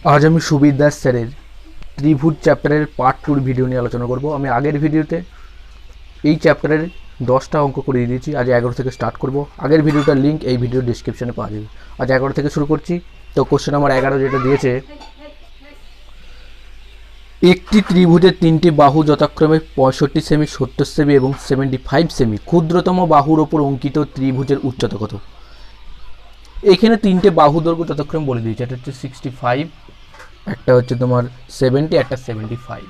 আজ আমি সুবীর দাস স্যারের ত্রিভুজ চ্যাপ্টারের পার্ট 2 ভিডিও নিয়ে আলোচনা করব। আমি আগের ভিডিওতে এই চ্যাপ্টারের 10টা অঙ্ক করে দিয়েছি। আজ 11 থেকে স্টার্ট করব। আগের ভিডিওটার লিঙ্ক এই ভিডিওর ডেসক্রিপশনে পাওয়া যাবে। আজ 11 থেকে শুরু করছি। তো কোশ্চেন নাম্বার 11 যেটা দিয়েছে, একটি ত্রিভুজের তিনটি বাহু যথাক্রমে 65 সেমি, 70 সেমি এবং 75 সেমি। ক্ষুদ্রতম বাহুর ওপর অঙ্কিত ত্রিভুজের উচ্চতা কত? এখানে তিনটে বাহু দৈর্ঘ্য যথাক্রমে বলে দিয়েছে। এটা হচ্ছে 65, একটা হচ্ছে তোমার 70, একটা 75।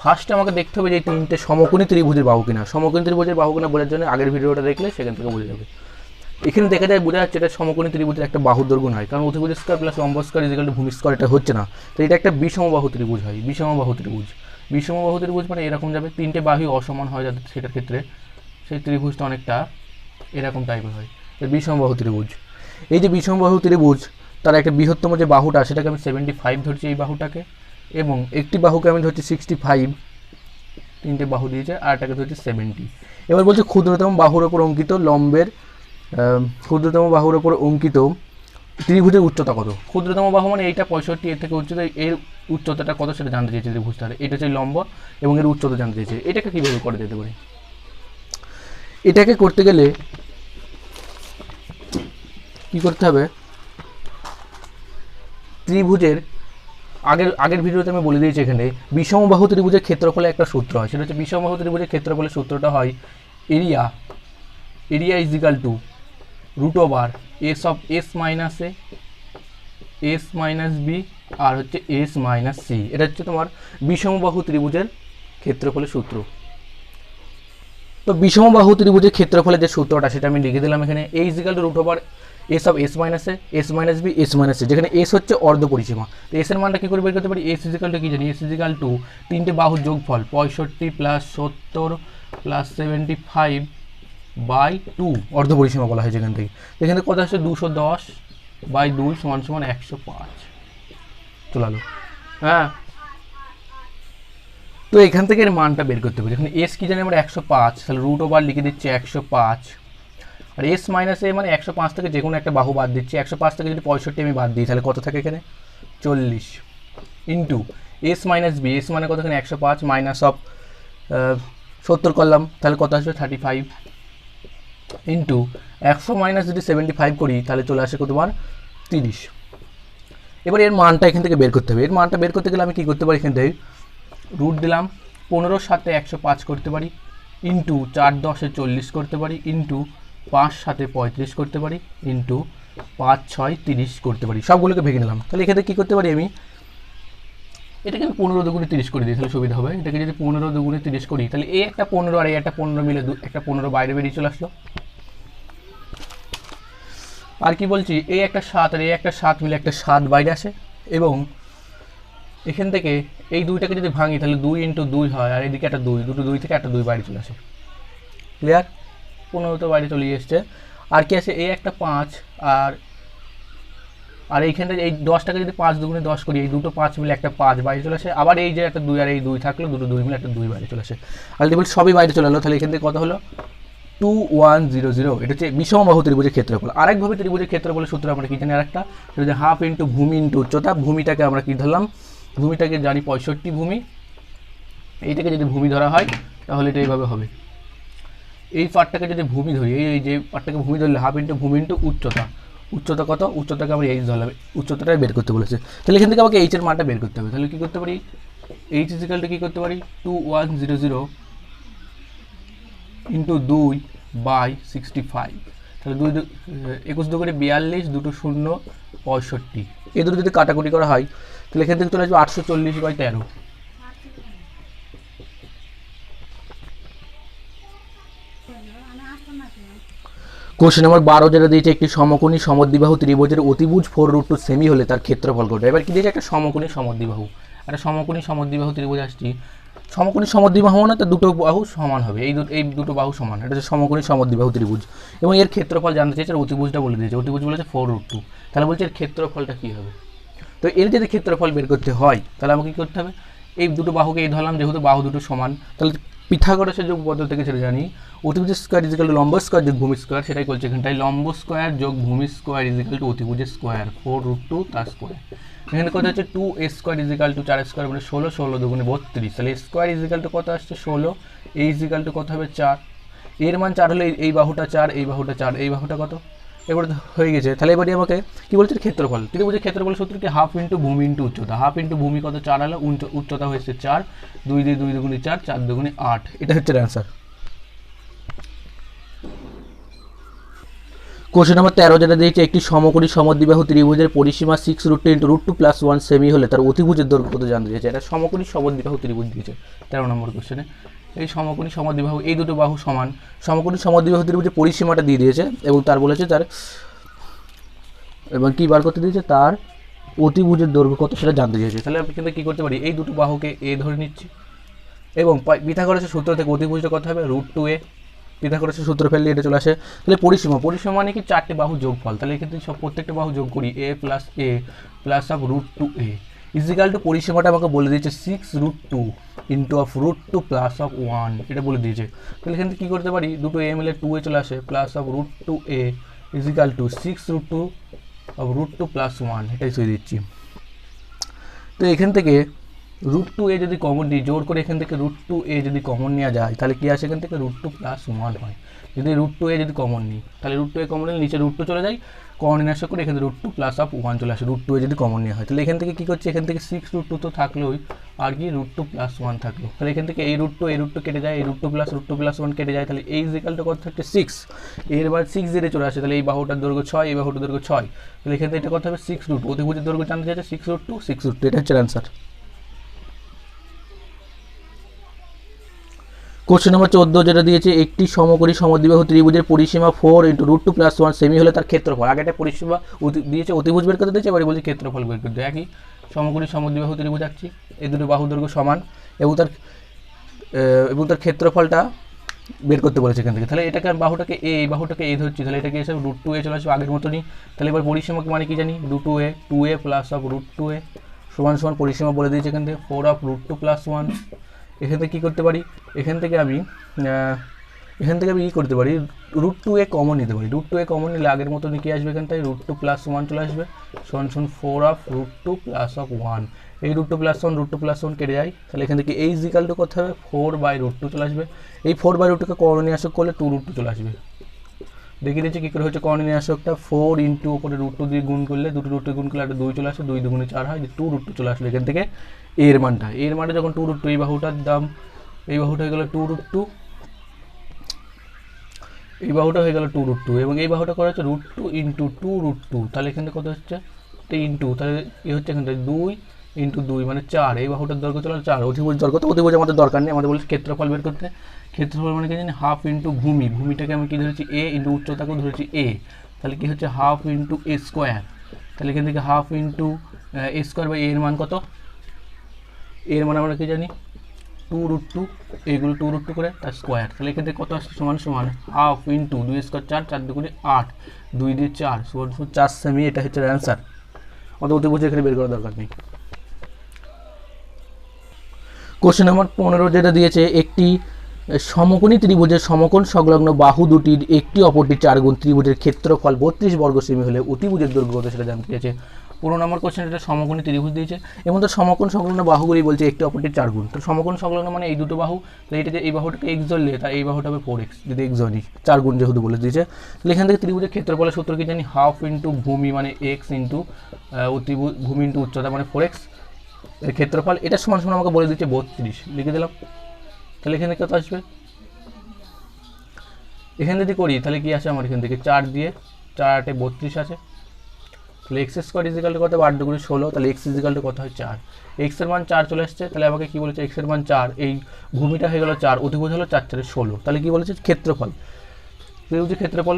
ফার্স্টে আমাকে দেখতে হবে যে এই তিনটে সমকোণী ত্রিভুজের বাহু কিনা। সমকোণী ত্রিভুজের বাহু কিনা বোঝার জন্য আগের ভিডিওটা দেখলে সেখান থেকে বোঝা যাবে। এখানে দেখা যায়, বোঝা যাচ্ছে এটা সমকোণী ত্রিভুজের একটা বাহু দৈর্ঘ্য নয়, কারণ অতিভুজ স্কয়ার প্লাস লম্ব স্কয়ার ইকুয়াল টু ভূমি স্কয়ার এটা হচ্ছে না। তো এটা একটা বিষমবাহু ত্রিভুজ হয়। বিষমবাহু ত্রিভুজ, বিষমবাহু ত্রিভুজ মানে এরকম যাবে, তিনটে বাহু অসমান হয় যাতে সেটার ক্ষেত্রে সেই ত্রিভুজটা অনেকটা এরকম টাইপের হয়। বিষমবাহু ত্রিভুজ, এই যে বিষমবাহু ত্রিভুজ, তার একটা বৃহত্তম যে বাহুটা সেটাকে আমি 75 ধরছি, এই বাহুটাকে, এবং একটি বাহুকে আমি ধরছি 65, তিনটে বাহু দিয়েছে, আর এটাকে ধরছি 70। এবার বলছে ক্ষুদ্রতম বাহুর ওপর অঙ্কিত লম্বের ক্ষুদ্রতম বাহুর ওপর অঙ্কিত ত্রিভুজের উচ্চতা কত? ক্ষুদ্রতম বাহু মানে এইটা 65, এর থেকে উচ্চতা, এর উচ্চতাটা কত সেটা জানতে চেয়েছে ত্রিভুজটার। এটা হচ্ছে লম্ব এবং এর উচ্চতা জানতে চেয়েছে। এটাকে কীভাবে করে যেতে পারে? এটাকে করতে গেলে কি করতে হবে? ত্রিভুজের আগের ভিডিওতে আমি বলে দিয়েছি, এখানে বিষমবাহু ত্রিভুজের ক্ষেত্রফলে একটা সূত্র হয়। সেটা হচ্ছে বিষমবাহু ত্রিভুজের ক্ষেত্রফলের সূত্রটা হয় area is equal to root over S of S minus A, S minus B, আর হচ্ছে এস মাইনাস সি। এটা হচ্ছে তোমার বিষমবাহু ত্রিভুজের ক্ষেত্রফলের সূত্র। তো বিষমবাহু ত্রিভুজের ক্ষেত্রফলের যে সূত্রটা সেটা আমি লিখে দিলাম এখানে। A is equal to root over S of S minus A, S minus B, S minus C, যেখানে এস হচ্ছে অর্ধ পরিসীমা। তো এস এর মানটা কী করে বের করতে পারি? এস ইজ ইকাল টু কী জানি? এস ইজ ইকাল টু তিনটে বাহুর যোগফল 65 প্লাস 70 প্লাস 75 বাই 2, অর্ধ পরিসীমা বলা হয় যেখান থেকে। এখানে কত আসছে? 210 বাই 2 সমান সমান 105 চলালো। হ্যাঁ, তো এখান থেকে এর মানটা বের করতে হবে। এখানে এস কি জানি আমরা 105, তাহলে রুট ওভার লিখে দিচ্ছি 105, আর এস মাইনাস এ মানে 105 থেকে যে কোনো একটা বাহু বাদ দিচ্ছি। 105 থেকে যদি 65 আমি বাদ দিই তাহলে কত থাকে এখানে? 40, into S minus B, S মানে কত এখানে? 105 মাইনাস অফ 70 করলাম, তাহলে কত আসবে? 35, ইন্টু 100 মাইনাস যদি 75 করি তাহলে চলে আসে কত? তোমার 30। এবার এর মানটা এখান থেকে বের করতে হবে। এর মানটা বের করতে গেলে আমি কী করতে পারি? এখান থেকে রুট দিলাম, 15 সাথে 105 করতে পারি, ইন্টু 4 10 40 করতে পারি, ইন্টু 5 7 35 করতে পারি, ইন্টু 5 6 30 করতে পারি। সবগুলোকে ভেঙে নিলাম। তাহলে এখানে কী করতে পারি? আমি এটাকে আমি 15 দুগুণে 30 করে দিই, তাহলে সুবিধা হবে। এটাকে যদি 15 দুগুণে 30 করি তাহলে এই একটা 15 আর এই একটা 15 মিলে একটা 15 বাইরে বেরিয়ে চলে আসলো। আর কি বলছি? এই একটা 7 আর এই একটা 7 মিলে একটা 7 বাইরে আসে, এবং এখান থেকে এই দুইটাকে যদি ভাঙি তাহলে 2 ইন্টু 2 হয়, আর এদিকে একটা 2, দুটো 2 থেকে একটা 2 বাইরে চলে আসে। ক্লিয়ার? 15 তো বাইরে চলে এসছে। আর কি আছে? এই একটা 5, আর এইখানটা এই 10টাকে যদি 5 দুগুণে 10 করি, এই দুটো 5 মিলে একটা 5 বাইরে চলে আসে। আবার এই যে একটা 2 আর এই 2 থাকলো, দুটো 2 মিলে একটা 2 বাইরে চলে আসে। আলটিমেটলি সবই বাইরে চলে এলো। তাহলে এখান থেকে কত হলো? 2100। এটা হচ্ছে বিষমবাহু ত্রিভুজের ক্ষেত্রফল। আরেকভাবে ত্রিভুজের ক্ষেত্রফলের সূত্র আমরা কি জানি? আরেকটা, সেটা হচ্ছে হাফ ইন্টু ভূমি ইন্টু উচ্চতা। ভূমিটাকে আমরা কি ধরলাম? ভূমিটাকে জানি 65 ভূমি। এইটাকে যদি ভূমি ধরা হয় তাহলে এটা এইভাবে হবে। এই পার্টটাকে যদি ভূমি ধরি, এই যে পার্টটাকে ভূমি ধরলে হাফ ইন্টু ভূমি ইন্টু উচ্চতা। উচ্চতা কত? উচ্চতাকে আমরা এইচ ধরলাম, উচ্চতাটাই বের করতে বলেছে। তাহলে এখান থেকে আমাকে এইচের মানটা বের করতে হবে। তাহলে কী করতে পারি? এইচ ইজিক্যালটা কী করতে পারি? 2100 ইন্টু 2 বাই 65। তাহলে 2 21 2 করে 42, দুটো 0 65। এই দুটো যদি কাটাকুটি করা হয় তাহলে এখান থেকে চলে আসবে 840 বাই 13। কোশ্চেন নাম্বার 12 যেটা দিয়েছে, একটি সমকোণী সমদ্বিবাহু ত্রিভুজের অতিভুজ 4√2 সেমি হলে তার ক্ষেত্রফল কত? এবার কি দিয়েছে? একটা সমকোণী সমদ্বিবাহু। একটা সমকোণী সমদ্বিবাহু ত্রিভুজ আসছি। সমকোণী সমদ্বিবাহু মানে তো দুটো বাহু সমান হবে, এই দুটো বাহু সমান। এটা হচ্ছে সমকোণী সমদ্বিবাহু ত্রিভুজ, এবং এর ক্ষেত্রফল জানতে চেয়েছে। অতিভুজটা বলে দিয়েছে, অতিভুজ বলেছে 4√2। তাহলে বলছে এর ক্ষেত্রফলটা কী হবে? তো এর যদি ক্ষেত্রফল বের করতে হয় তাহলে আমাকে কী করতে হবে? এই দুটো বাহুকে এই ধরলাম, যেহেতু বাহু দুটো সমান, তাহলে পিথাগোরাসের যে উপপাদ্য থেকে সেটা জানি, অতিভুজ স্কোয়ার ইজিক্যাল টু লম্ব স্কোয়ার যোগ ভূমি স্কোয়ার, সেটাই করছে এখানটায়। লম্ব স্কোয়ার যোগ ভূমি স্কোয়ার ইজিক্যাল টু অতিভুজের স্কোয়ার 4√2 তার স্কোয়ার। এখানে কত হচ্ছে 2a square is equal two 4 square মানে 16, 16 দুগুণে 32, তাহলে স্কোয়ার ইজিক্যাল টু কত আসছে 16, এ ইজিক্যাল টু কত হবে 4, এর মান 4 হলে এই বাহুটা 4, এই বাহুটা 4, এই বাহুটা কত, এবার হয়ে গেছে। তাহলে এবারে আমাকে কি বলছে ক্ষেত্রফল, ত্রিভুজের ক্ষেত্রফল সূত্র কি হাফ ইন্টু ভূমি ইন্টু উচ্চতা, হাফ ইন্টু ভূমি কত 4 হলো, উচ্চতা হয়েছে 4, 2 দিয়ে 2 দুগুণে 4, 4 দুগুণে 8, এটা হচ্ছে অ্যান্সার। কোশ্চেন নাম্বার 13 যেটা দিয়েছে, একটি সমকোণী সমদ্বিবাহু ত্রিভুজের পরিসীমা 6√2 × √2 + 1 সেমি হলে তার অতিভুজের দৈর্ঘ্য কত জানতে চেয়েছে। এটা সমকোণী সমদ্বিবাহু ত্রিভুজ দিয়েছে 13 নম্বর কোশ্চেনে। এই সমকোণী সমদ্বিবাহু, এই দুটো বাহু সমান, সমকোণী সমদ্বিবাহু ত্রিভুজের পরিসীমাটা দিয়ে দিয়েছে এবং তার বলেছে তার, এবং কি বার করতে দিয়েছে, তার অতিভুজের দৈর্ঘ্য কত সেটা জানতে চেয়েছে। তাহলে আমি কিন্তু কী করতে পারি, এই দুটো বাহুকে এ ধরে নিচ্ছি এবং পিথাগোরাসের সূত্র থেকে অতিভুজটা কত হবে √2a, পিথাগোরাসের সূত্র ফেললে এটা চলে আসে। তাহলে পরিসীমা, পরিসীমা মানে কি 4টে বাহু যোগফল, তাহলে কিন্তু সব প্রত্যেকটা বাহু যোগ করি, a plus of √2a is equal to পরিসীমাটা আমাকে বলে দিয়েছে 6√2 ইন্টু অফ √2 প্লাস অফ 1, এটা বলে দিয়েছে। তাহলে এখান থেকে কী করতে পারি, দুটো a মিলে 2a চলে আসে, plus of √2a is equal to 6√2 of √2 plus 1, এটাই সই দিচ্ছি। তো এখান থেকে √2a যদি কমন নিই, জোর করে এখান থেকে √2a যদি কমন নেওয়া যায় তাহলে কি আসে, এখান থেকে √2 প্লাস 1 হয়। যদি √2a যদি কমন নিই তাহলে √2a কমন নিলে নিচে √2 চলে যায়, কমন নিয়ে আসা করে এখানে √2 প্লাস অফ 1 চলে আসে, √2a যদি কমন নেওয়া হয়। তাহলে এখান থেকে কী করছে, এখান থেকে 6√2 তো থাকলোই, আর কি √2 প্লাস 1 থাকলো। তাহলে এখান থেকে এই √2 কেটে যায়, এই √2 প্লাস 1 কেটে যায়, তাহলে এই ইজিক্যালটা কত থাকছে 6, এর বার 6 দিয়ে চলে আসে, তাহলে এই বাহুটার দৈর্ঘ্য 6, এই বাহুটার দৈর্ঘ্য 6, তাহলে এখান থেকে এটা কত হবে 6√2, অতিভুজের দৈর্ঘ্য জানতে চাইছে 6√2, এটা হচ্ছে অ্যান্সার। কোশ্চেন নম্বর 14 যেটা দিয়েছে, একটি সমকোণী সমদ্বিবাহু ত্রিভুজের পরিসীমা 4 × √2 + 1 সেমি হলে তার ক্ষেত্রফল, আগে একটা পরিসীমা দিয়েছে অতিভুজ বের করতে দিয়েছে, এবারে বলছে ক্ষেত্রফল বের করতে। একই সমকোণী সমদ্বিবাহু ত্রিভুজ আঁকছি, এই দুটো বাহু দৈর্ঘ্য সমান এবং তার ক্ষেত্রফলটা বের করতে বলেছে এখান থেকে। তাহলে এটাকে বাহুটাকে এই বাহুটাকে এ ধরছি, তাহলে এটাকে এসে √2a চলে আসবে আগের মতনই। তাহলে এবার পরিসীমা মানে কি জানি, 2a প্লাস অফ √2a সমান সমান পরিসীমা বলে দিয়েছে এখান থেকে 4 অফ √2 প্লাস 1। এখান থেকে কী করতে পারি, এখান থেকে আমি কী করতে পারি, √2a কমন নিতে পারি, √2a কমন নিলে আগের মতো কি আসবে, এখান থেকে √2 প্লাস 1 চলে আসবে, সমান 4 অফ √2 প্লাস অফ 1, এই √2 প্লাস 1 কেটে যায়, তাহলে এখান থেকে এই ইজিক্যাল টু করতে হবে 4/√2 চলে আসবে, এই 4/√2কে করণীয় আসক করলে 2√2 চলে আসবে। দেখিয়ে দিচ্ছি কী করে হচ্ছে করণীয় আসকটা, 4 ইন্টু ওপরে √2 দিয়ে গুণ করলে, দুটো √2 গুণ করলে একটা 2 চলে আসে, 2 দুগুণে 4 হয়, 2√2 চলে আসলো এখান থেকে এর মানটা, যখন 2√2, এই বাহুটার দাম, এই বাহুটা হয়ে গেল 2√2, এই বাহুটা হয়ে গেল 2√2 এবং এই বাহুটা করা হচ্ছে √2 ইন্টু 2√2, তাহলে এখান থেকে কত হচ্ছে ইন্টু, তাহলে এ হচ্ছে এখান থেকে 2 ইন্টু 2 মানে 4, এই বাহুটার দৈর্ঘ্য চলে 4, অতিভুজ দৈর্ঘ্য, তো অতিভুজ আমাদের দরকার নেই, আমাদের বলছে ক্ষেত্রফল বের করতে। ক্ষেত্রফল মানে কি জানি, হাফ ইন্টু ভূমি, ভূমিটাকে আমি কি ধরেছি a ইন্টু উচ্চতাকেও ধরেছি a, তাহলে কি হচ্ছে হাফ ইন্টু a স্কোয়ার, তাহলে এখান থেকে half into a square by এর মান কত, এর মান আমরা কি জানি 2√2, এইগুলো 2√2 করে তার স্কোয়ার, তাহলে এখান থেকে কত আসছে সমান সমান হাফ ইন্টু 2 স্কোয়ার 4, 4 দুগুণে 8, 2 দিয়ে 4 সমান 4 সেমি, এটা হচ্ছে অ্যান্সার। অত অতিভুজ এখানে বের করার দরকার নেই। কোশ্চেন নাম্বার 15 যেটা দিয়েছে, একটি সমকোণী ত্রিভুজের সমকোণ সংলগ্ন বাহু দুটির একটি অপরটি 4 গুণ ত্রিভুজের ক্ষেত্রফল 32 বর্গ সেমি হলে অতিভুজের দৈর্ঘ্য কত সেটা জানতে চেয়েছে। 15 নম্বর কোশ্চেন, এটা সমকোণী ত্রিভুজ দিয়েছে এবং তার সমকোণ সংলগ্ন বাহুগুলি বলছে একটি অপরটি 4 গুণ, তো সমকোণ সংলগ্ন মানে এই দুটো বাহু, তো এইটাকে এই বাহুটাকে x ধরলে তার এই বাহুটা হবে 4x, যদি x ধরি 4 গুণ যেহেতু বলে দিয়েছে, তাহলে এখান থেকে ত্রিভুজের ক্ষেত্রফলের সূত্র কি জানি, হাফ ইন্টু ভূমি মানে x ইন্টু ভূমি ইন্টু উচ্চতা মানে 4x, এর ক্ষেত্রফল এটা সমান সমান আমাকে বলে দিচ্ছে 32, লিখে দিলাম। তাহলে এখানে কত আসবে, এখানে যদি করি তাহলে কি আসে আমার, এখান থেকে 4 দিয়ে 4 8 32 আছে, তাহলে এক্স স্কোয়ার ইজিক্যাল টু কত, 8 দুগুণে 16, তাহলে এক্স ইজিক্যাল টু কত হয় 4, এক্স এর মান 4 চলে আসছে, তাহলে আমাকে কি বলেছে এক্স এর মান 4, এই ভূমিটা হয়ে গেল 4, অতিভুজ হলো 4 4 16, তাহলে কি বলেছে ক্ষেত্রফল, ত্রিভুজের ক্ষেত্রফল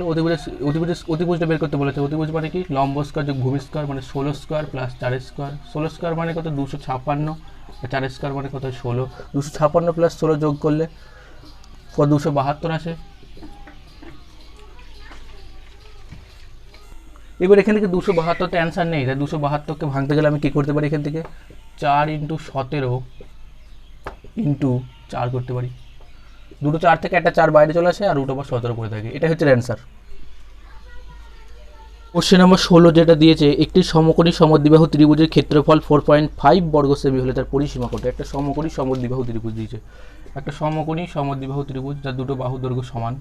অতিভুজটা বের করতে বলেছে। অতিভুজ মানে কি, লম্ব স্কোয়ার যোগ ভূমি স্কোয়ার মানে 16 স্কোয়ার প্লাস 4 স্কোয়ার, 16 স্কোয়ার মানে কত 256, 4 স্কোয়ার মানে কত 16, 256 প্লাস 16 যোগ করলে কত 272 আসে। এবার এখান থেকে 272তে অ্যান্সার নেই, তাই 272কে ভাঙতে গেলে আমি কী করতে পারি, এখান থেকে 4 × 17 × 4 করতে পারি, দুটো 4 থেকে একটা 4 বাইরে চলে আসে আর √17 করে থাকে। এটা হচ্ছে অ্যান্সার। কোশ্চেন নম্বর 16 যেটা দিয়েছে, একটি সমকোণী সমদ্বিবাহু ত্রিভুজের ক্ষেত্রফল 4.5 বর্গ সেমি হলে তার পরিসীমা কত? একটা সমকোণী সমদ্বিবাহু ত্রিভুজ দিয়েছে, একটা সমকোণী সমদ্বিবাহু ত্রিভুজ যার দুটো বাহু দৈর্ঘ্য সমান,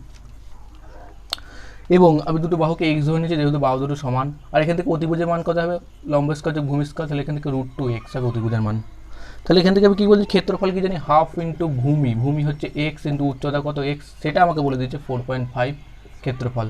এবং আমি দুটো বাহুকে এক্স ধরে নিয়েছি যেহেতু বাহু দুটো সমান। আর এখান থেকে অতিভুজের মান কত হবে? লম্ব স্কয়ার যোগ ভূমি স্কয়ার, তাহলে এখান থেকে √2x হবে অতিভুজের মান। তাহলে এখান থেকে আমি কী বলছি, ক্ষেত্রফল কি জানি, হাফ ইন্টু ভূমি, ভূমি হচ্ছে এক্স ইন্টু উচ্চতা কত এক্স, সেটা আমাকে বলে দিচ্ছে 4.5 ক্ষেত্রফল।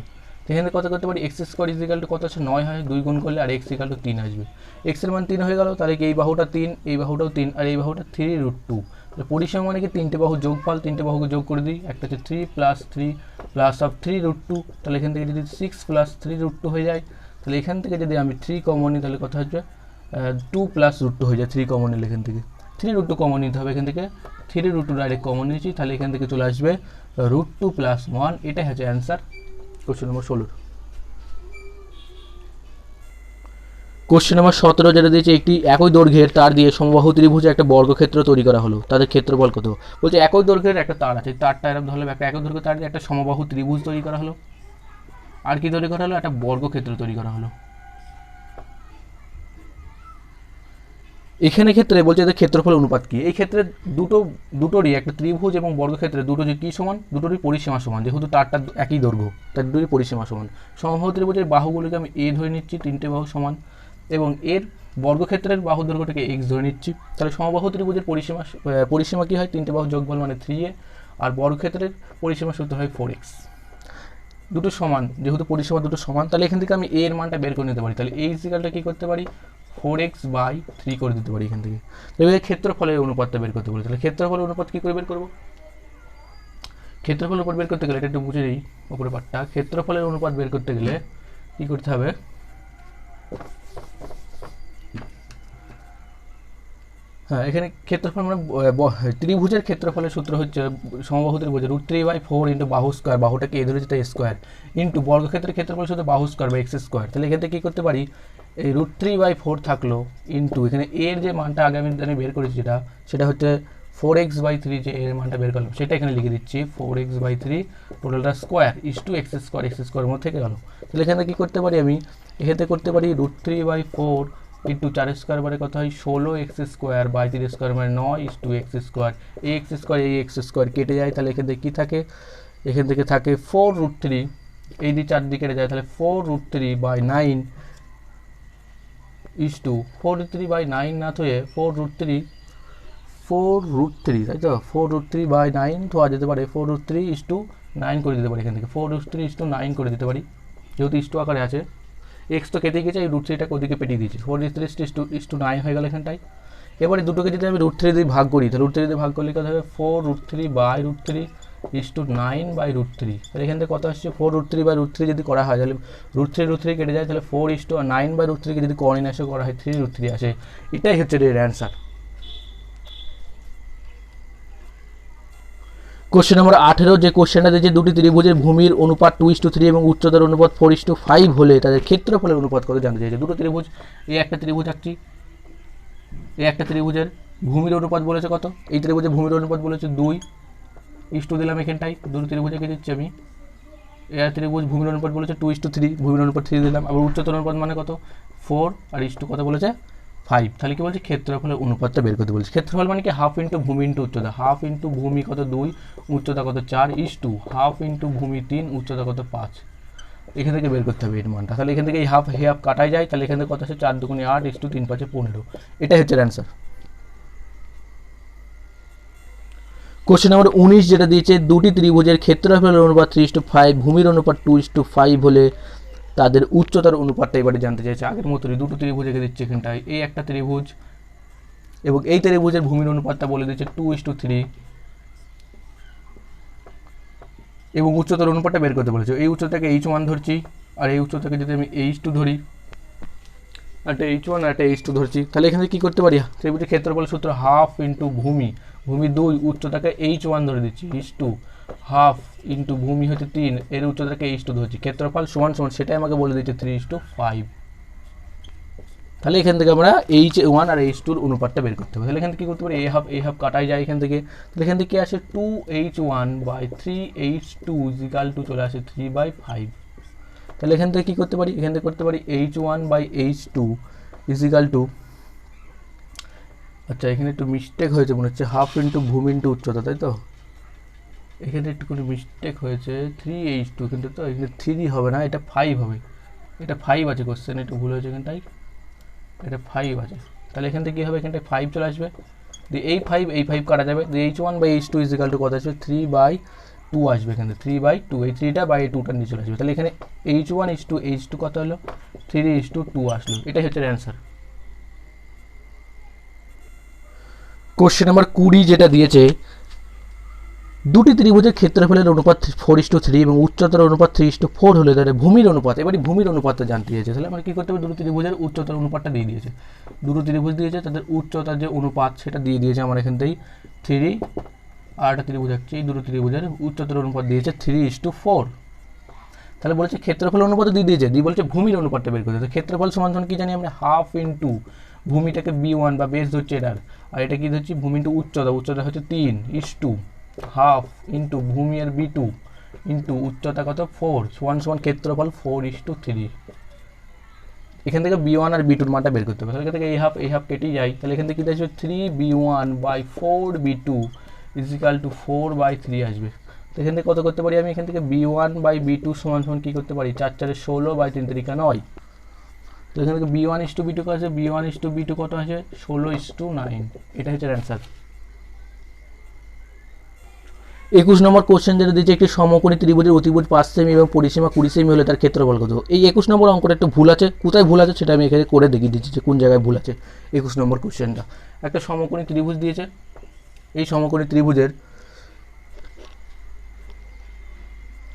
এখানে কত করতে পারি, এক্স স্কোয়ার ইজিক্যাল টু কত আছে 9 হয়, 2 গুণ করলে, আর এক্স ইকাল টু 3 আসবে। এক্সের মান 3 হয়ে গেল, তাহলে কি এই বাহুটা 3, এই বাহুটাও 3, আর এই বাহুটা 3√2। তাহলে পরিসীমা মানে কি, তিনটে বাহু যোগফল, তিনটে বাহুকে যোগ করে দিই, একটা হচ্ছে 3 + 3 প্লাস অফ 3√2, তাহলে এখান থেকে যদি 6 + 3√2 হয়ে যায়, তাহলে এখান থেকে যদি আমি 3 কমন নিই তাহলে কত হচ্ছে 2 + √2 হয়ে যায়। 3 কমন নিলে এখান থেকে 3√2 কমন নিতে হবে, এখান থেকে 3√2 ডাইরেক্ট কমন নিয়েছি, তাহলে এখান থেকে চলে আসবে √2 + 1। এটাই হচ্ছে answer question number 16। Question number 17 যেটা দিয়েছে, একটি একই দৈর্ঘ্যের তার দিয়ে সমবাহু ত্রিভুজে একটা বর্গক্ষেত্র তৈরি করা হলো, তাদের ক্ষেত্রফল কত? বলছে একই দৈর্ঘ্যের একটা তার আছে, তারটা এরকম ধরলে একটা একই দৈর্ঘ্যের তার দিয়ে একটা সমবাহু ত্রিভুজ তৈরি করা হলো, আর কি তৈরি করা হলো, একটা বর্গক্ষেত্র তৈরি করা হলো। এখানে ক্ষেত্রে বলছে এদের ক্ষেত্রফল অনুপাত কি? এই ক্ষেত্রে দুটোরই একটা ত্রিভুজ এবং বর্গক্ষেত্রে দুটো যে কী সমান, দুটোরই পরিসীমা সমান, যেহেতু তারটা একই দৈর্ঘ্য তার দুটোরই পরিসীমা সমান। সমবাহু ত্রিভুজের বাহুগুলোকে আমি এ ধরে নিচ্ছি, তিনটে বাহু সমান, এবং এর বর্গক্ষেত্রের বাহু দৈর্ঘ্যটাকে এক্স ধরে নিচ্ছি। তাহলে সমবাহু ত্রিভুজের পরিসীমা কী হয়, তিনটে বাহু যোগফল মানে 3a, আর বর্গক্ষেত্রের পরিসীমা সূত্র হয় 4x। দুটো সমান, যেহেতু পরিসীমা দুটো সমান, তাহলে এখান থেকে আমি এর মানটা বের করে নিতে পারি। তাহলে এই ইজিক্যালটা কী করতে পারি, 4x/3 করে দিতে পারি এখান থেকে। এবার ক্ষেত্রফলের অনুপাতটা বের করতে পারি। তাহলে ক্ষেত্রফলের অনুপাত কী করে বের করবো, ক্ষেত্রফলের অনুপাত বের করতে গেলে এটা একটু বুঝে নিই উপরে পাটটা। ক্ষেত্রফলের অনুপাত বের করতে গেলে কী করতে হবে, হ্যাঁ এখানে ক্ষেত্রফল মানে ত্রিভুজের ক্ষেত্রফলের সূত্র হচ্ছে সমবাহু ত্রিভুজের √3/4 ইন্টু বাহু স্কোয়ার, বাহুটাকে এ ধরেছে তাই স্কোয়ার, ইন্টু বর্গক্ষেত্রের ক্ষেত্রফল সূত্র বাহু স্কোয়ার বা এক্স স্কোয়ার। তাহলে এখান থেকে কী করতে পারি, এই √3/4 থাকলো ইন্টু এখানে এর যে মানটা আগে আমি বের করেছি সেটা হচ্ছে 4x/3, যে এর মানটা বের করলাম সেটা এখানে লিখে দিচ্ছি 4x/3 টোটালটা স্কোয়ার টু এক্স স্কোয়ারের মধ্যে থেকে গেল। তাহলে এখানে কী করতে পারি, আমি এখানে করতে পারি √3/4 ইন্টু 4 স্কোয়ার বারে কত হয় 16x²/3 মানে 9:x²। এই এক্স স্কোয়ার এই এক্স স্কোয়ার কেটে যায়, তাহলে এখান থেকে কী থাকে, এখান থেকে থাকে 4√3, এই দিয়ে 4 দিয়ে কেটে যায়, তাহলে 4√3/9 4√3/9 না হয়ে 4√3 তাই তো, 4√3/9 ধোয়া যেতে পারে, 4√3:9 করে দিতে পারি এখান থেকে, 4√3:9 করে দিতে পারি, যেহেতু ইস্টু আকারে আছে। এক্স তো কেটে গেছে, এই √3টাকে ওদিকে পেটিয়ে দিয়েছি, 4√3:9 হয়ে গেল এখানটায়। এবারে দুটোকে যদি আমি √3 দিয়ে ভাগ করি, তাহলে √3 দিয়ে ভাগ করলে কত হবে, 4√3/√3:9/√3। তাহলে এখান থেকে কত আসছে, 4√3/√3 যদি করা হয় তাহলে √3 কেটে যায়, তাহলে 4:9/√3 যদি কর্ণে আসে করা হয় 3√3 আসে। এটাই হচ্ছে এর অ্যান্সার। কোশ্চেন নম্বর 18 যে কোশ্চেনটা দিয়েছে, দুটি ত্রিভুজের ভূমির অনুপাত 2:3 এবং উচ্চতার অনুপাত 4:5 হলে তাদের ক্ষেত্রফলের অনুপাত কত জানতে চাইছে। দুটো ত্রিভুজ, এই একটা ত্রিভুজ আঁকছি, এই একটা ত্রিভুজের ভূমির অনুপাত বলেছে কত, এই ত্রিভুজের ভূমির অনুপাত বলেছে 2:, দিলাম এখানটায়, দুটো ত্রিভুজে কে দিচ্ছি আমি, এই ত্রিভুজ ভূমির অনুপাত বলেছে 2:3, ভূমির অনুপাত 3 দিলাম, আবার উচ্চতার অনুপাত মানে কত 4, আর কত বলেছে 5। তাহলে কি বলছে, ক্ষেত্রফলের অনুপাতটা বের করতে বলছে। ক্ষেত্রফল মানে কি, হাফ ইন্টু ভূমি ইন্টু উচ্চতা, হাফ ইন্টু ভূমি কত 2, উচ্চতা কত 4, হাফ ইন্টু ভূমি 3, উচ্চতা কত 5। এখান থেকে বের করতে হবে এর মানটা। তাহলে এখান থেকে এই হাফ কাটাই যায়, তাহলে এখান থেকে কত আছে 4 2 8, 3 5 15। এটাই হচ্ছে অ্যান্সার। কোশ্চেন নম্বর 19 যেটা দিয়েছে, দুটি ত্রিভুজের ক্ষেত্রফলের অনুপাত 3:5, ভূমির অনুপাত 2:5 হলে তাদের উচ্চতার অনুপাতটা এবারে জানতে চাইছে। আগের মতোই দুটো ত্রিভুজ এঁকে দিচ্ছে এখানটায়, এই একটা ত্রিভুজ এবং এই ত্রিভুজের ভূমির অনুপাতটা বলে দিচ্ছে 2:3 এবং উচ্চতার অনুপাতটা বের করতে বলেছে। এই উচ্চতাকে h1 ধরছি, আর এই উচ্চতাকে যদি আমি h2 ধরি, একটা h1 আর একটা h2 ধরছি, তাহলে এখানে কী করতে পারি, ত্রিভুজের ক্ষেত্রফল সূত্র হাফ ইন্টু ভূমি 2, উচ্চতাকে h1 ধরে দিচ্ছি, h2 হাফ ইন্টু ভূমি হচ্ছে 3, এর উচ্চতাকে h2 ধরছি, ক্ষেত্রফল সমান সমান সেটাই আমাকে বলে দিচ্ছে 3:5। তাহলে এখান থেকে আমরা H1 আর H2 অনুপাতটা বের করতে হবে। তাহলে এখান থেকে কী করতে পারি, এ হাফ কাটাই যায় এখান থেকে। তাহলে এখান থেকে কী আসে 2H1/3H2 ইজিক্যাল টু চলে আসে 3/5। তাহলে এখান থেকে কী করতে পারি, এখান থেকে করতে পারি H1/H2 ইজিক্যাল টু, আচ্ছা এখানে একটু মিস্টেক হয়েছে মনে হচ্ছে, হাফ ইন্টু ভূমি ইন্টু উচ্চতা, তাই তো এখানে একটু কোনো মিস্টেক হয়েছে, 3H2 কিন্তু তো এখানে 3 হবে না, এটা 5 হবে, এটা 5 আছে, কোশ্চেন একটু ভুল হয়েছে এখানটাই, এটা 5 আছে। তাহলে এখান থেকে কী হবে, এখানটায় 5 চলে আসবে, দিয়ে এই 5 কাটা যাবে, দিয়ে H1/H2 ইজিক্যাল টু কত আসবে 3/2 আসবে, এখানে 3/2, এই 3টা বাই 2টা নিয়ে চলে আসবে। তাহলে এখানে H1:H2 কত হলো 3:2 আসলো, এটাই হচ্ছে অ্যান্সার। কোশ্চেন নাম্বার 20 যেটা দিয়েছে, দুটি ত্রিভুজের ক্ষেত্রফলের অনুপাত 4:3 এবং উচ্চতার অনুপাত 3:4 হলে তাহলে ভূমির অনুপাত, এবারে ভূমির অনুপাতটা জানতে চেয়েছে। তাহলে আমরা কী করতে হবে, দুটো ত্রিভুজের উচ্চতার অনুপাতটা দিয়ে দিয়েছে, দুটো ত্রিভুজ দিয়েছে তাদের উচ্চতার যে অনুপাত সেটা দিয়ে দিয়েছে আমার এখান থেকেই 3, আর একটা ত্রিভুজ আছে, এই দুটো ত্রিভুজের উচ্চতার অনুপাত দিয়েছে 3:4। তাহলে বলেছে ক্ষেত্রফল অনুপাত দিয়ে দিয়েছে, দিয়ে বলছে ভূমির অনুপাতটা বের করতে। ক্ষেত্রফল সমান কি জানি আমরা, হাফ ইন্টু ভূমিটাকে B1 বা বেস ধরছে এটার, আর এটা কি ধরছি ভূমি ইন্টু উচ্চতা, উচ্চতা হচ্ছে 3:2, হাফ ইন্টু ভূমি আর B2 ইন্টু উচ্চতা কত 4 সমান সমান ক্ষেত্রফল 4:3। এখান থেকে B1 আর B2 মানটা বের করতে হবে। তাহলে এখান থেকে এই হাফ কেটেই যায়, তাহলে এখান থেকে কী আসবে 3B1/4B2 ইজিক্যাল টু 4/3 আসবে। তো এখান থেকে কত করতে পারি আমি, এখান থেকে B1/B2 সমান সমান কী করতে পারি, 4×4 16/3 9। তো এখান থেকে B1:B2 কত আছে, B1:B2 কত আছে 16:9, এটা হচ্ছে অ্যান্সার। 21 নম্বর কোশ্চেন যেটা দিয়েছে, একটি সমকোণী ত্রিভুজের অতিভুজ 5 সেমি এবং পরিসীমা 20 সেমি হলে তার ক্ষেত্রফল কত। এই 21 নম্বর অঙ্কটা একটু ভুল আছে, কোথায় ভুল আছে সেটা আমি এখানে করে দেখিয়ে দিচ্ছি যে কোন জায়গায় ভুল আছে। 21 নম্বর কোশ্চেনটা, একটা সমকোণী ত্রিভুজ দিয়েছে, এই সমকোণী ত্রিভুজের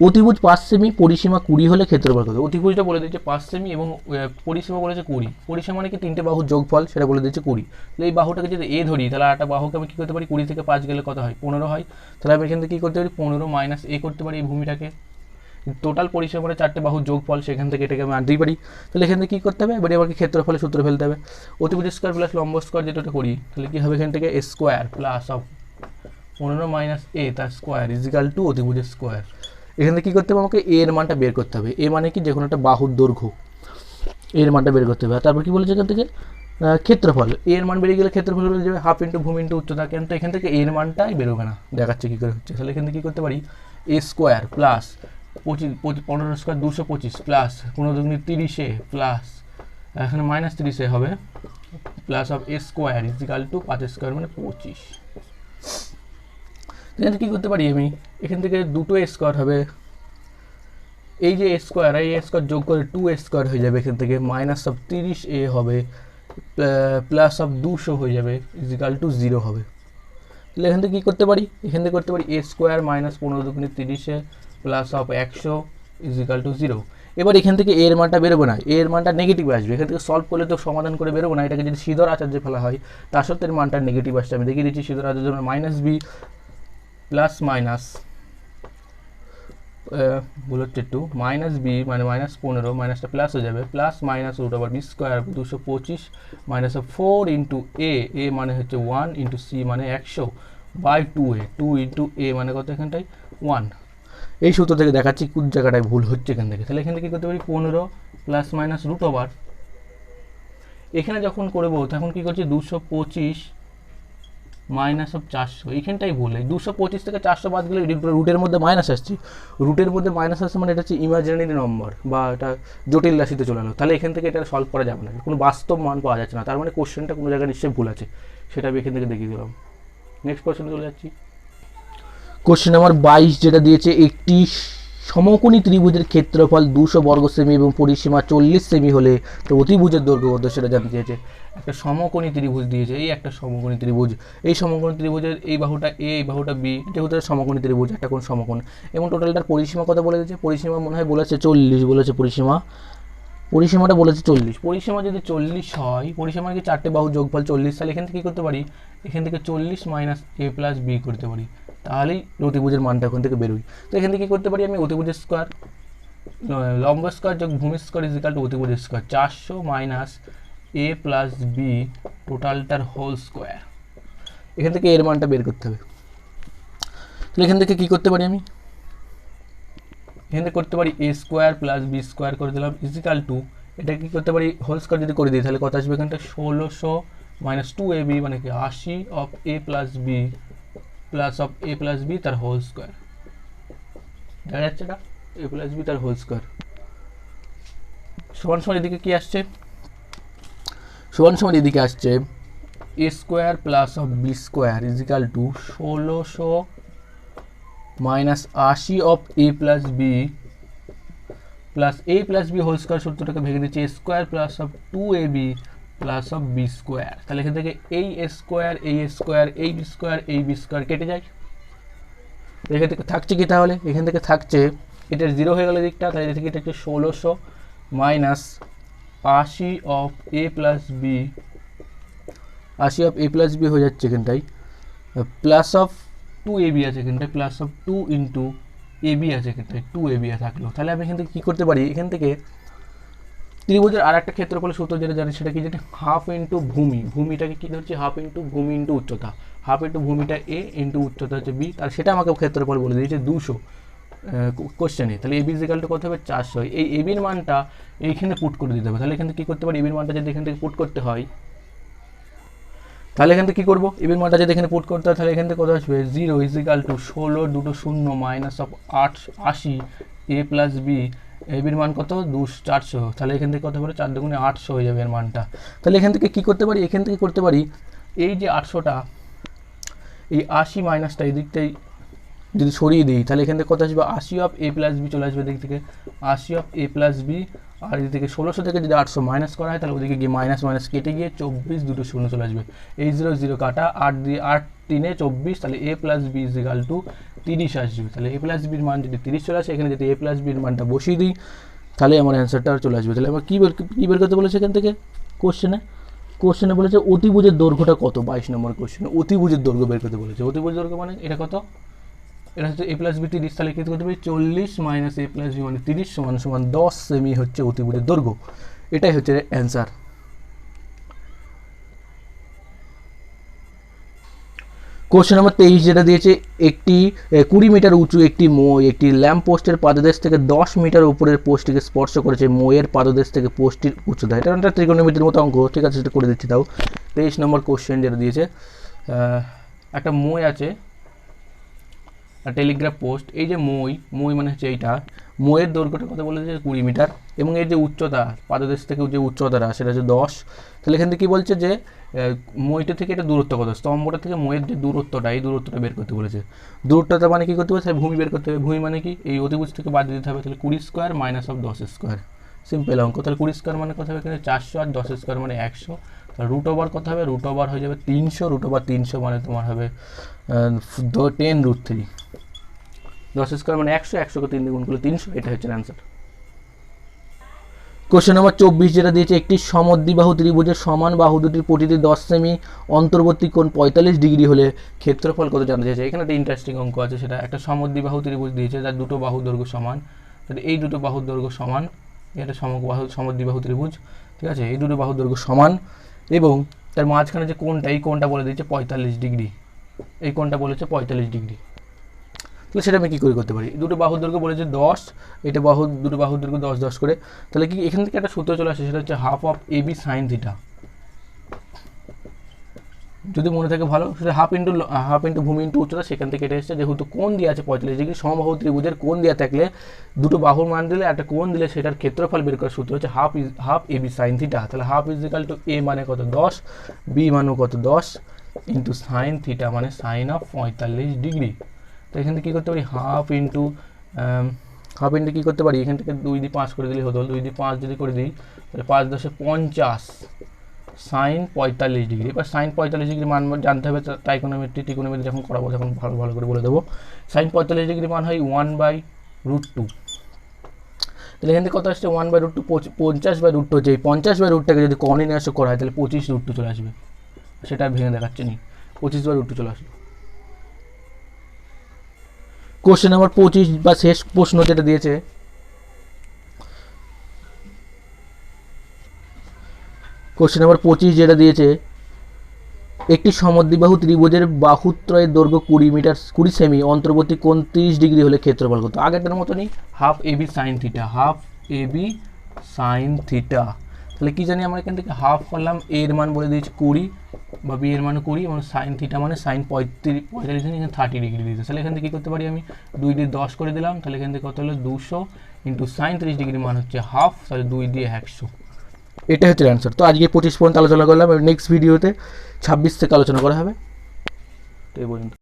অতিভুজ 5 সেমি পরিসীমা 20 হলে ক্ষেত্রফল কত। অতিভুজটা বলে দিয়েছে 5 সেমি এবং পরিসীমা বলেছে 20, পরিসীমা মানে কি তিনটে বাহুর যোগফল, সেটা বলে দিয়েছে 20। তো এই বাহুটাকে যদি এ ধরি, তাহলে একটা বাহুকে আমি কী করতে পারি, 20 থেকে 5 গেলে কত হয় 15 হয়। তাহলে আমি এখান থেকে কী করতে পারি, 15 - a করতে পারি এই ভূমিটাকে, টোটাল পরিসীমা মানে 4টে বাহুর যোগফল, সেখান থেকে এটাকে আমি আনতেই পারি। তাহলে এখান থেকে কী করতে হবে, এবারে আমাকে ক্ষেত্রফলের সূত্র ফেলতে হবে, অতিভুজ স্কোয়ার প্লাস লম্ব স্কোয়ার যেটা করি, তাহলে কী হবে এখান থেকে a square plus of 15 - a তার স্কোয়ার ইজিক্যাল টু অতিভুজের স্কোয়ার। এখান থেকে কী করতে হবে, আমাকে এর মানটা বের করতে হবে, এ মানে কি যে কোনো একটা বাহুর দৈর্ঘ্য, এর মানটা বের করতে হবে। তারপর কি বলেছে এখান থেকে ক্ষেত্রফল, এর মান বেরিয়ে গেলে ক্ষেত্রফল বেরিয়ে যাবে হাফ ইন্টু ভূমি ইন্টু উচ্চতা, কিন্তু এখান থেকে এর মানটাই বেরোবে না, দেখাচ্ছে কী করে হচ্ছে। তাহলে এখান থেকে কী করতে পারি, a square plus 15 square 225 plus 15×30 plus এখানে -30 হবে plus of a square is equal to 5 square মানে 25। এখান থেকে কী করতে পারি আমি, এখান থেকে দুটো a স্কোয়ার হবে, এই যে a স্কোয়ার এই a স্কোয়ার যোগ করে 2a স্কোয়ার হয়ে যাবে, এখান থেকে -30a হবে প্লাস অফ 200 হয়ে যাবে ইজিক্যাল টু 0 হবে। তাহলে এখান থেকে কী করতে পারি, এখান থেকে করতে পারি a square -15×30 plus of 100 is equal to 0। এবার এখান থেকে এর মানটা বেরোবে না, এর মানটা নেগেটিভ আসবে, এখান থেকে সলভ করলে তো সমাধান করে বেরোবে না, এটাকে যদি সিধর আচার্যে ফেলা হয় তার সত্ত্বেও এর মানটা নেগেটিভ আসছে। আমি দেখিয়ে দিচ্ছি, সিধর আচার্য -b প্লাস মাইনাস ভুল হচ্ছে একটু, -b মানে -15 মাইনাসটা প্লাস হয়ে যাবে, plus minus √b square 225 minus 4 into a মানে হচ্ছে 1 ইন্টু c মানে 100 বাই 2a 2 ইন্টু a মানে কত এখানটায় 1। এই সূত্র থেকে দেখাচ্ছি কোন জায়গাটায় ভুল হচ্ছে এখান থেকে। তাহলে এখান থেকে কী করতে পারি, 15 প্লাস মাইনাস √, এখানে যখন করবো তখন কী করছি 225 মাইনাস অফ 400, এইখানটাই ভুল, এই 225 থেকে 400 বাদ গেলে রুটের মধ্যে মাইনাস আসছে, রুটের মধ্যে মাইনাস আসছে মানে এটা হচ্ছে ইমাজিনারি নম্বর বা এটা জটিল রাশিতে চলে এলো। তাহলে এখান থেকে এটা সলভ করা যাবে না, কোনো বাস্তব মান পাওয়া যাচ্ছে না, তার মানে কোশ্চেনটা কোনো জায়গায় নিশ্চয়ই ভুল আছে, সেটা আমি এখান থেকে দেখিয়ে দিলাম। নেক্সট কোশ্চেনে চলে যাচ্ছি। কোশ্চেন নাম্বার 22 যেটা দিয়েছে, একটি সমকোণী ত্রিভুজের ক্ষেত্রফল 200 বর্গ সেমি এবং পরিসীমা 40 সেমি হলে তো অতিভুজের দৈর্ঘ্য কত সেটা জানতে চেয়েছে। একটা সমকোণী ত্রিভুজ দিয়েছে, এই একটা সমকোণী ত্রিভুজ, এই সমকোণী ত্রিভুজের এই বাহুটা a এই বাহুটা b, যেহেতু সমকোণী ত্রিভুজ একটা কোণ সমকোণ এবং টোটালটার পরিসীমা কত বলে দিয়েছে, পরিসীমা মনে হয় বলেছে 40 বলেছে, পরিসীমাটা বলেছে 40। পরিসীমা যদি 40 হয়, পরিসীমা কি 4টে বাহুর যোগফল 40, তাহলে এখান থেকে কী করতে পারি, এখান থেকে 40 মাইনাস a প্লাস b করতে পারি, তাহলেই অতিভুজের মানটা ওখান থেকে বেরোই। তো এখান থেকে কী করতে পারি আমি, অতিভুজের স্কোয়ার লম্ব স্কোয়ার যোগ ভূমি স্কোয়ার ইজিক্যাল টু অতিভুজের square, 400 minus A plus B টোটালটার হোল স্কোয়ার। এখান থেকে এর মানটা বের করতে হবে। তাহলে এখান থেকে কি করতে পারি আমি, এখান থেকে করতে পারি এ স্কোয়ার প্লাস বি স্কোয়ার করে দিলাম ইজিক্যাল টু, এটা কি করতে পারি হোল স্কোয়ার যদি করে দিই তাহলে কত আসবে এখানটা 1600 মাইনাস 2ab মানে কি 80 of A plus B plus of A plus B তার হোল স্কোয়ার। দেখা যাচ্ছে এটা এ প্লাস বি তার হোল স্কোয়ার সমান সমান এদিকে কি আসছে, সমান সমান এদিকে আসছে A square plus of B square is equal to 1600 minus 80 of A plus B plus A plus B whole square সূত্রটাকে ভেঙে দিচ্ছি A square plus of 2ab plus of B square. তাহলে এখান থেকে এই এ স্কোয়ার এই স্কোয়ার এই বি স্কোয়ার এই বি স্কোয়ার কেটে যায়। এখান থেকে থাকছে কি, তাহলে এখান থেকে থাকছে এটা 0 হয়ে গেল দিকটা, তাহলে এটা থেকে এটা হচ্ছে 1600 minus 80 of A plus B, 80 of A plus B হয়ে যাচ্ছে এখানটাই, প্লাস অফ 2ab আছে এখানটায়, প্লাস অফ 2 ইন্টু ab আছে এখানটায় 2ab থাকলো। তাহলে আমি এখান থেকে কী করতে পারি, এখান থেকে ত্রিভুজের আর একটা ক্ষেত্রফলের সূত্র যেটা জানি সেটা কি, যেটা হাফ ইন্টু ভূমি, ভূমিটাকে কী ধরছি হাফ ইন্টু ভূমি ইন্টু উচ্চতা, হাফ ইন্টু ভূমিটা এ ইন্টু উচ্চতা হচ্ছে বি, তার সেটা আমাকে ক্ষেত্রফল বলে দিয়েছে 200 কোশ্চেনে। তাহলে এবি ইজিক্যাল টু কত হবে 400, এই এবির মানটা এইখানে পুট করে দিতে হবে। তাহলে এখান থেকে কী করতে পারি, এবির মানটা যদি এখান থেকে পুট করতে হয় তাহলে এখান থেকে কী করবো, এবির মানটা যদি এখানে পুট করতে হয় তাহলে এখান থেকে কত আসবে 0 ইজিক্যাল টু 16 দুটো 0 minus of 80 A plus B, এবির মান কত 400, তাহলে এখান থেকে কত হবে 4 দুগুণে 800 হয়ে যাবে এর মানটা। তাহলে এখান থেকে কী করতে পারি, এখান থেকে করতে পারি এই যে 800টা এই 80 মাইনাসটা এই দিকটাই যদি সরিয়ে দিই তাহলে এখান থেকে কত আসবে 80 অফ এ প্লাস বি চলে আসবে দিক থেকে 80 অফ এ প্লাস বি, আর এদিক থেকে 1600 থেকে যদি 800 মাইনাস করা হয় তাহলে ওদিকে গিয়ে মাইনাস মাইনাস কেটে গিয়ে 24 দুটো 0 চলে আসবে, এই 0 0 কাটা 8 দিয়ে 8 3 24, তাহলে এ প্লাস বি ইজিক্যাল টু 30 আসবে। তাহলে এ প্লাস বির মান যদি 30 চলে আসে, এখানে যদি এ প্লাস বির মানটা বসিয়ে দিই তাহলে আমার অ্যান্সারটা চলে আসবে। তাহলে আমার কী বের করতে বলেছে এখান থেকে কোশ্চেনে বলেছে অতিভুজের দৈর্ঘ্যটা কত, 22 নম্বর কোশ্চেনে অতিভুজের দৈর্ঘ্য বের করতে বলেছে। অতিভুজের দৈর্ঘ্য মানে এটা কত, এটা হচ্ছে এ প্লাস বি 30, তাহলে কী করতে পারি 40 মাইনাস এ প্লাস বি মানে 30 সমান সমান 10 সেমি হচ্ছে অতিভুজের দৈর্ঘ্য। এটাই হচ্ছে অ্যান্সার। কোশ্চেন নম্বর 23 যেটা দিয়েছে, একটি 20 মিটার উঁচু একটি মই একটি ল্যাম্প পোস্টের পাদদেশ থেকে 10 মিটার উপরের পোস্টটিকে স্পর্শ করেছে, মইয়ের পাদদেশ থেকে পোস্টটির উচ্চতা, এটা একটা ত্রিকোণমিতির মতো অঙ্ক, ঠিক আছে সেটা করে দিচ্ছি। তাও 23 নম্বর কোশ্চেন যেটা দিয়েছে, একটা মই আছে টেলিগ্রাফ পোস্ট, এই যে মই মানে হচ্ছে এইটা, মইয়ের দৈর্ঘ্যটা কত বলেছে 20 মিটার, এবং এর যে উচ্চতা পাদদেশ থেকে যে উচ্চতাটা সেটা হচ্ছে 10। তাহলে এখান থেকে কী বলছে যে মইটা থেকে এটা দূরত্ব কত, স্তম্ভটা থেকে মইয়ের যে দূরত্বটা এই দূরত্বটা বের করতে বলেছে। দূরত্বটা মানে কী করতে হবে, ভূমি বের করতে হবে। ভূমি মানে কি, এই অতিভুজ থেকে বাদ দিতে হবে, তাহলে 20 square minus of 10 square, simple অঙ্ক। তাহলে 20 স্কোয়ার মানে কত হবে এখানে 400 আর 10 স্কোয়ার মানে 100, তাহলে রুট ওভার কত হবে, রুট ওভার হয়ে যাবে 300, রুট ওভার 300 মানে তোমার হবে 10√3, 10 স্কোয়ার মানে 100, 100কে 3 দিয়ে গুণ করলে 300, এটা হচ্ছে অ্যান্সার। কোশ্চেন নম্বর 24 যেটা দিয়েছে, একটি সমদ্বিবাহু ত্রিভুজের সমান বাহু দুটির প্রতিটি 10 সেমি অন্তর্বর্তী কোণ 45 ডিগ্রি হলে ক্ষেত্রফল কত জানতে চাইছে। এখানে একটা ইন্টারেস্টিং অঙ্ক আছে, সেটা একটা সমদ্বিবাহু ত্রিভুজ দিয়েছে যার দুটো বাহু দৈর্ঘ্য সমান, তাহলে এই দুটো বাহুর দৈর্ঘ্য সমান, এটা সমদ্বিবাহু ত্রিভুজ, ঠিক আছে, এই দুটো বাহুর দৈর্ঘ্য সমান এবং তার মাঝখানে যে কোণটা এই কোণটা বলে দিয়েছে 45 ডিগ্রি, এই কোণটা বলেছে 45 ডিগ্রি। তাহলে সেটা আমি কী করে করতে পারি, দুটো বাহুর দৈর্ঘ্য বলেছে 10, এটা দুটো বাহুর দৈর্ঘ্য 10 10 করে, তাহলে কি এখান থেকে একটা সূত্র চলে আসে, সেটা হচ্ছে half of AB sine theta. যদি মনে থাকে ভালো, সেটা হাফ ইন্টু ভূমি ইন্টু উচ্চতা, সেখান থেকে এটা এসেছে। যেহেতু কোণ দিয়ে আছে 45 ডিগ্রি, সমবাহু ত্রিভুজের কোণ দেওয়া থাকলে দুটো বাহুর মান দিলে একটা কোণ দিলে সেটার ক্ষেত্রফল বের করার সূত্র হচ্ছে হাফ এবি সাইন থিটা। তাহলে হাফ ইজিক্যাল টু এ মানে কত 10, বি মানে কত 10 ইন্টু সাইন থিটা মানে সাইন অফ 45 ডিগ্রি। তো এখান থেকে কী করতে পারি, হাফ ইন্টু কী করতে পারি, এখান থেকে 2 দিয়ে 5 করে দিলেই হতো, 2 দিয়ে 5 যদি করে দিই তাহলে 5 10 50 সাইন 45 ডিগ্রি। এবার সাইন 45 ডিগ্রি মান জানতে হবে, ত্রিকোণমিতি যখন করাবো তখন ভালো করে বলে দেবো। সাইন 45 ডিগ্রি মান হয় 1/√2, তাহলে এখান থেকে কত আসছে 1/√2, 50/√2 হচ্ছে, এই 50/√2টাকে যদি কর্ণিনাশ করা হয় তাহলে 25√2 চলে আসবে, সেটা ভেঙে দেখাচ্ছে নি, 25/√2 চলে আসবে। কোশ্চেন নাম্বার 25 বা শেষ প্রশ্ন যেটা দিয়েছে, কোশ্চেন নাম্বার 25 যেটা দিয়েছে, একটি সমদ্বিবাহু ত্রিভুজের বাহুত্রয়ের দৈর্ঘ্য 20 মিটার 20 সেমি, অন্তর্বর্তী কোণ 30 ডিগ্রি হলে ক্ষেত্রফল কত? আগেরটার মতনই half AB sine theta, half AB sine theta. তাহলে কি জানি আমরা এখান থেকে হাফ করলাম, এ এর মান বলে দিয়েছি 20 বা বি এর মান 20 এবং সাইন থিটা মানে সাইন 45 এখানে 30 ডিগ্রি দিয়েছে। তাহলে এখান থেকে কী করতে পারি আমি 2 দিয়ে 10 করে দিলাম, তাহলে এখান থেকে কত হলো 200 ইন্টু সাইন 30 ডিগ্রি মান হচ্ছে হাফ, তাহলে 2 দিয়ে 100। এটা হচ্ছে অ্যান্সার। তো আজকে 25 পর্যন্ত আলোচনা করলাম, নেক্সট ভিডিওতে 26 থেকে আলোচনা করা হবে। তো এই পর্যন্ত।